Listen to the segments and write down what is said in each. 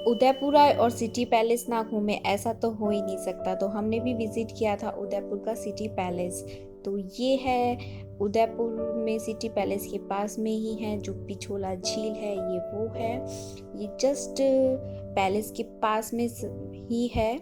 उदयपुर आए और city palace ना घूमे, ऐसा तो हो ही नहीं सकता। तो हमने भी विजिट किया था उदयपुर का सिटी पैलेस। तो ये है उदयपुर में सिटी पैलेस के पास में ही है जो पिछोला झील है, ये वो है। ये जस्ट पैलेस के पास में ही है।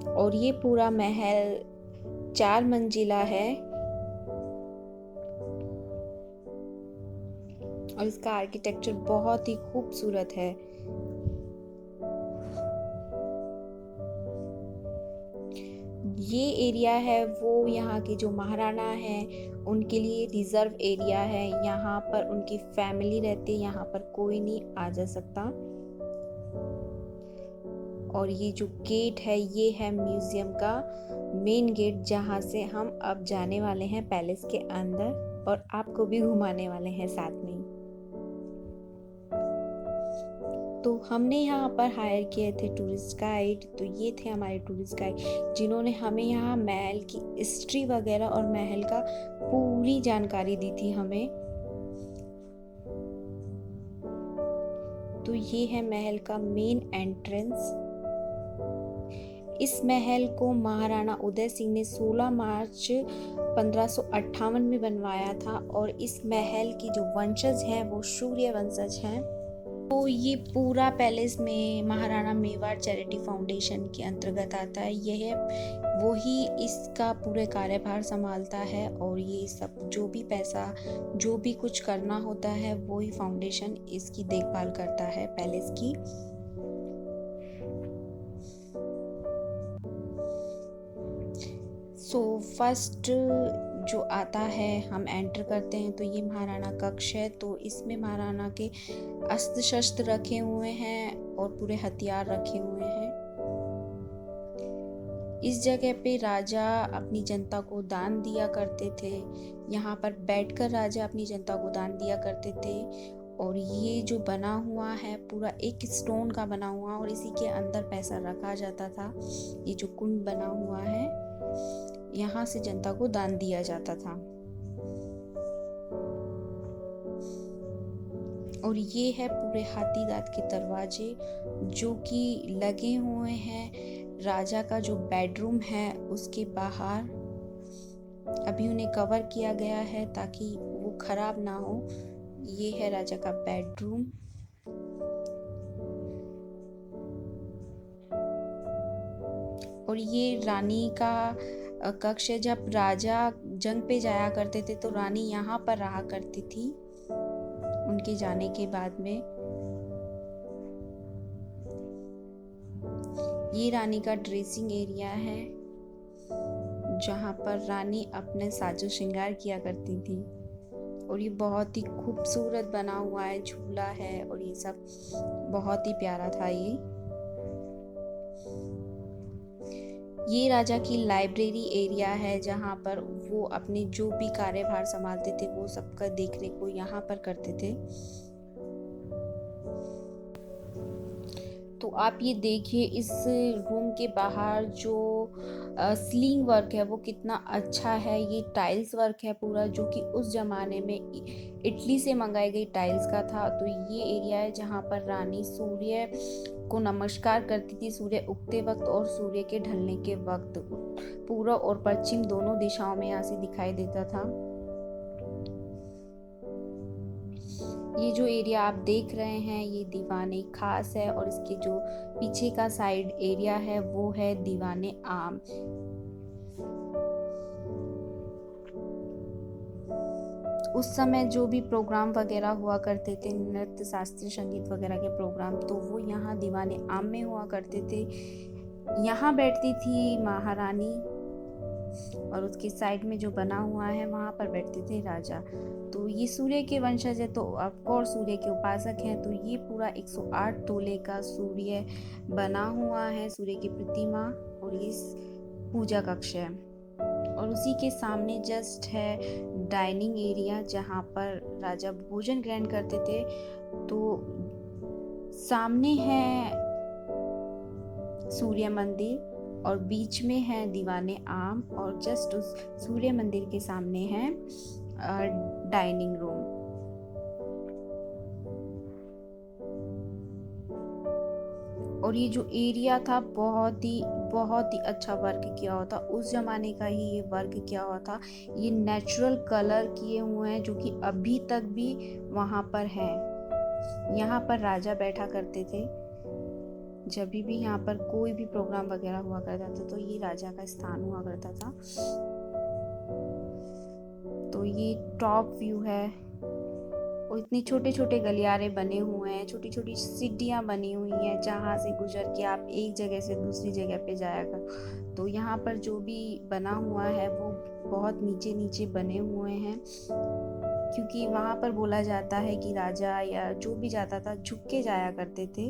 और ये पूरा महल 4 मंजिला है और इसका आर्किटेक्चर बहुत ही खूबसूरत है। ये एरिया है वो यहाँ के जो महाराणा हैं उनके लिए रिजर्व एरिया है। यहाँ पर उनकी फैमिली रहती है, यहाँ पर कोई नहीं आ जा सकता। और ये जो गेट है ये है म्यूजियम का मेन गेट, जहाँ से हम अब जाने वाले हैं पैलेस के अंदर और आपको भी घुमाने वाले हैं साथ में। तो हमने यहाँ पर हायर किए थे टूरिस्ट गाइड। तो ये थे हमारे टूरिस्ट गाइड जिन्होंने हमें यहाँ महल की हिस्ट्री वगैरह और महल का पूरी जानकारी दी थी हमें। तो ये है महल का मेन एंट्रेंस। इस महल को महाराणा उदय सिंह ने 16 मार्च 1558 में बनवाया था और इस महल की जो वंशज हैं वो सूर्य वंशज हैं। तो ये पूरा पैलेस में महाराणा मेवाड़ चैरिटी फाउंडेशन के अंतर्गत आता है। यह वही इसका पूरे कार्यभार संभालता है और ये सब जो भी पैसा जो भी कुछ करना होता है वही फाउंडेशन इसकी देखभाल करता है पैलेस की। सो फर्स्ट जो आता है हम एंटर करते हैं तो ये महाराणा कक्ष है। तो इसमें महाराणा के अस्त्र शस्त्र रखे हुए हैं और पूरे हथियार रखे हुए हैं। इस जगह पे राजा अपनी जनता को दान दिया करते थे। यहाँ पर बैठकर राजा अपनी जनता को दान दिया करते थे। और ये जो बना हुआ है पूरा एक स्टोन का बना हुआ और इसी के अंदर पैसा रखा जाता था। ये जो कुंड बना हुआ है यहाँ से जनता को दान दिया जाता था। और ये है पूरे हाथी दांत के दरवाजे जो कि लगे हुए हैं राजा का जो बेडरूम है उसके बाहर। अभी उन्हें कवर किया गया है ताकि वो खराब ना हो। ये है राजा का बेडरूम। और ये रानी का कक्ष है। जब राजा जंग पे जाया करते थे तो रानी यहाँ पर रहा करती थी उनके जाने के बाद में। ये रानी का ड्रेसिंग एरिया है जहाँ पर रानी अपने साजो श्रृंगार किया करती थी। और ये बहुत ही खूबसूरत बना हुआ है, झूला है और ये सब बहुत ही प्यारा था। ये राजा की लाइब्रेरी एरिया है जहाँ पर वो अपने जो भी कार्यभार संभालते थे वो सबका देखरेख वो यहाँ पर करते थे। तो आप ये देखिए इस रूम के बाहर जो सीलिंग वर्क है वो कितना अच्छा है। ये टाइल्स वर्क है पूरा जो कि उस जमाने में इटली से मंगाई गई टाइल्स का था। तो ये एरिया है जहाँ पर रानी सूर्य को नमस्कार करती थी, सूर्य उगते वक्त और सूर्य के ढलने के वक्त। पूर्व और पश्चिम दोनों दिशाओं में यहाँ से दिखाई देता था। ये जो एरिया आप देख रहे हैं ये दीवाने खास है और इसके जो पीछे का साइड एरिया है वो है दीवाने आम। उस समय जो भी प्रोग्राम वगैरह हुआ करते थे, नृत्य शास्त्रीय संगीत वगैरह के प्रोग्राम, तो वो यहाँ दीवाने आम में हुआ करते थे। यहाँ बैठती थी महारानी और उसके साइड में जो बना हुआ है वहाँ पर बैठते थे राजा। तो ये सूर्य के वंशज है तो ऑफकोर्स सूर्य के उपासक हैं। तो ये पूरा 108 तोले का सूर्य बना हुआ है, सूर्य की प्रतिमा। और ये पूजा कक्ष है और उसी के सामने जस्ट है डाइनिंग एरिया जहाँ पर राजा भोजन ग्रहण करते थे। तो सामने है सूर्य मंदिर और बीच में है दीवाने आम और जस्ट उस सूर्य मंदिर के सामने है डाइनिंग रूम। और ये जो एरिया था बहुत ही अच्छा वर्क किया हुआ था, उस जमाने का ही ये वर्क किया हुआ था। ये नेचुरल कलर किए हुए हैं जो कि अभी तक भी वहाँ पर हैं। यहाँ पर राजा बैठा करते थे, जब भी यहाँ पर कोई भी प्रोग्राम वगैरह हुआ करता था तो ये राजा का स्थान हुआ करता था। तो ये टॉप व्यू है, और इतने छोटे छोटे गलियारे बने हुए हैं, छोटी छोटी सीढ़ियाँ बनी हुई हैं जहाँ से गुजर के आप एक जगह से दूसरी जगह पे जाया कर। तो यहाँ पर जो भी बना हुआ है वो बहुत नीचे नीचे बने हुए हैं, क्योंकि वहाँ पर बोला जाता है कि राजा या जो भी जाता था झुक के जाया करते थे।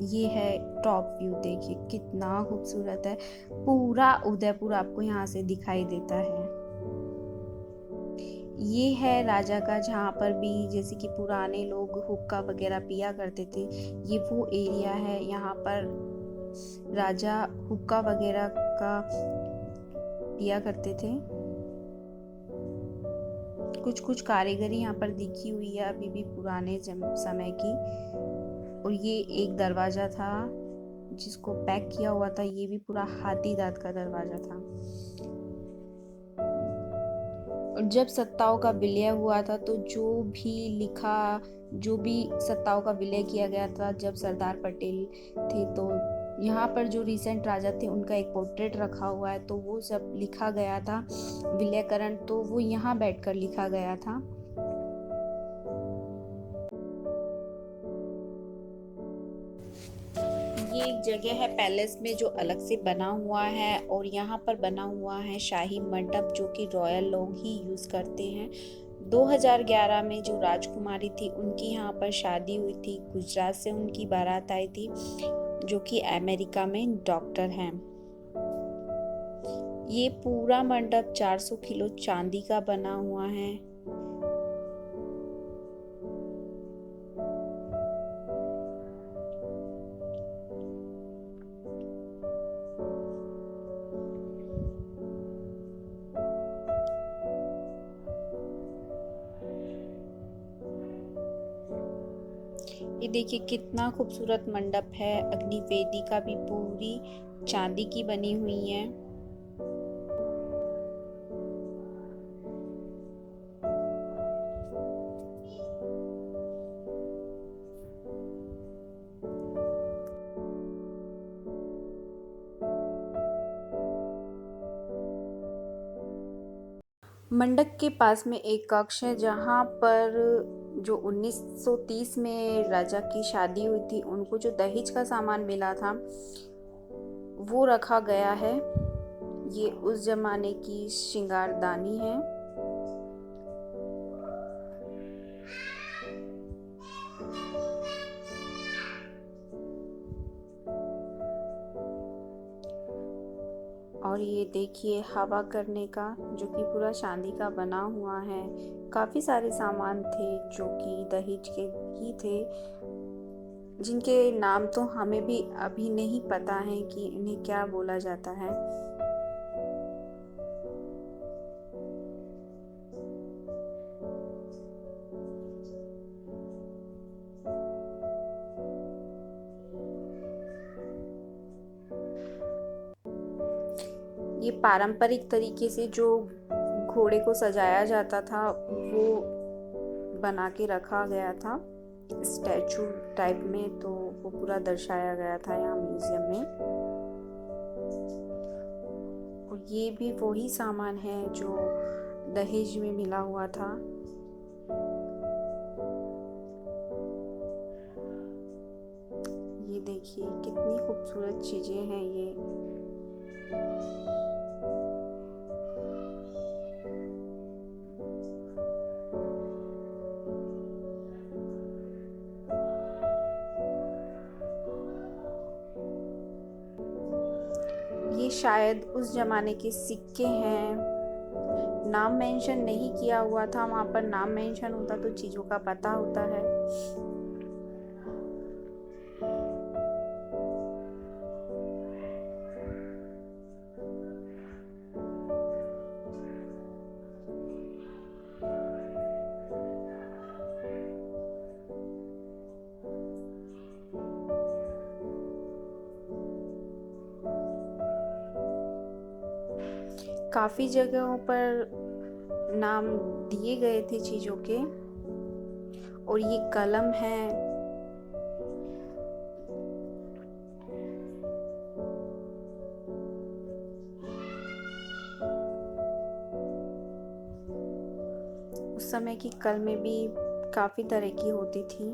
ये है टॉप व्यू, देखिए कितना खूबसूरत है। पूरा उदयपुर आपको यहाँ से दिखाई देता है। ये है राजा का, जहाँ पर भी जैसे कि पुराने लोग हुक्का वगैरह पिया करते थे, ये वो एरिया है। यहाँ पर राजा हुक्का वगैरह का पिया करते थे। कुछ कुछ कारीगरी यहाँ पर दिखी हुई है अभी भी पुराने समय की। और ये एक दरवाजा था जिसको पैक किया हुआ था, ये भी पूरा हाथी दांत का दरवाजा था। और जब सत्ताओं का विलय हुआ था तो जो भी सत्ताओं का विलय किया गया था, जब सरदार पटेल थे, तो यहाँ पर जो रिसेंट राजा थे उनका एक पोर्ट्रेट रखा हुआ है, तो वो सब लिखा गया था विलयकरण, तो वो यहाँ बैठकर लिखा गया था। ये एक जगह है पैलेस में जो अलग से बना हुआ है, और यहाँ पर बना हुआ है शाही मंडप जो कि रॉयल लोग ही यूज करते हैं। 2011 में जो राजकुमारी थी उनकी यहाँ पर शादी हुई थी, गुजरात से उनकी बारात आई थी, जो कि अमेरिका में डॉक्टर हैं। ये पूरा मंडप 400 किलो चांदी का बना हुआ है। ये देखिए कितना खूबसूरत मंडप है। अग्नि वेदिका भी पूरी चांदी की बनी हुई है। मंडप के पास में एक कक्ष है जहाँ पर जो 1930 में राजा की शादी हुई थी उनको जो दहेज का सामान मिला था वो रखा गया है। ये उस जमाने की श्रृंगारदानी है। और ये देखिए हवा करने का, जो कि पूरा चांदी का बना हुआ है। काफ़ी सारे सामान थे जो कि दहेज के ही थे, जिनके नाम तो हमें भी अभी नहीं पता है कि इन्हें क्या बोला जाता है। ये पारंपरिक तरीके से जो घोड़े को सजाया जाता था वो बना के रखा गया था स्टैचू टाइप में, तो वो पूरा दर्शाया गया था यहाँ म्यूजियम में। और ये भी वही सामान है जो दहेज में मिला हुआ था। ये देखिए कितनी खूबसूरत चीजें हैं ये। ये शायद उस जमाने के सिक्के हैं। नाम मेंशन नहीं किया हुआ था, वहाँ पर नाम मेंशन होता तो चीज़ों का पता होता है। काफ़ी जगहों पर नाम दिए गए थे चीज़ों के। और ये कलम है। उस समय की कलमें भी काफ़ी तरह की होती थी।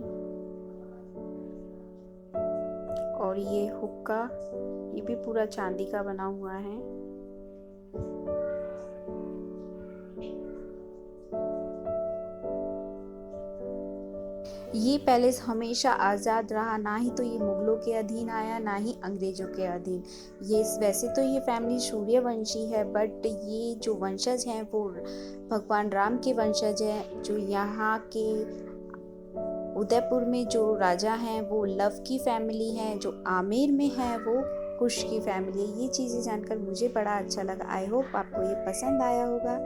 और ये हुक्का, ये भी पूरा चांदी का बना हुआ है। ये पैलेस हमेशा आज़ाद रहा, ना ही तो ये मुगलों के अधीन आया, ना ही अंग्रेज़ों के अधीन। ये वैसे तो ये फैमिली सूर्यवंशी है, बट ये जो वंशज हैं वो भगवान राम के वंशज हैं। जो यहाँ के उदयपुर में जो राजा हैं वो लव की फैमिली है, जो आमेर में है वो कुश की फैमिली है। ये चीज़ें जानकर मुझे बड़ा अच्छा लगा। आई होप आपको ये पसंद आया होगा।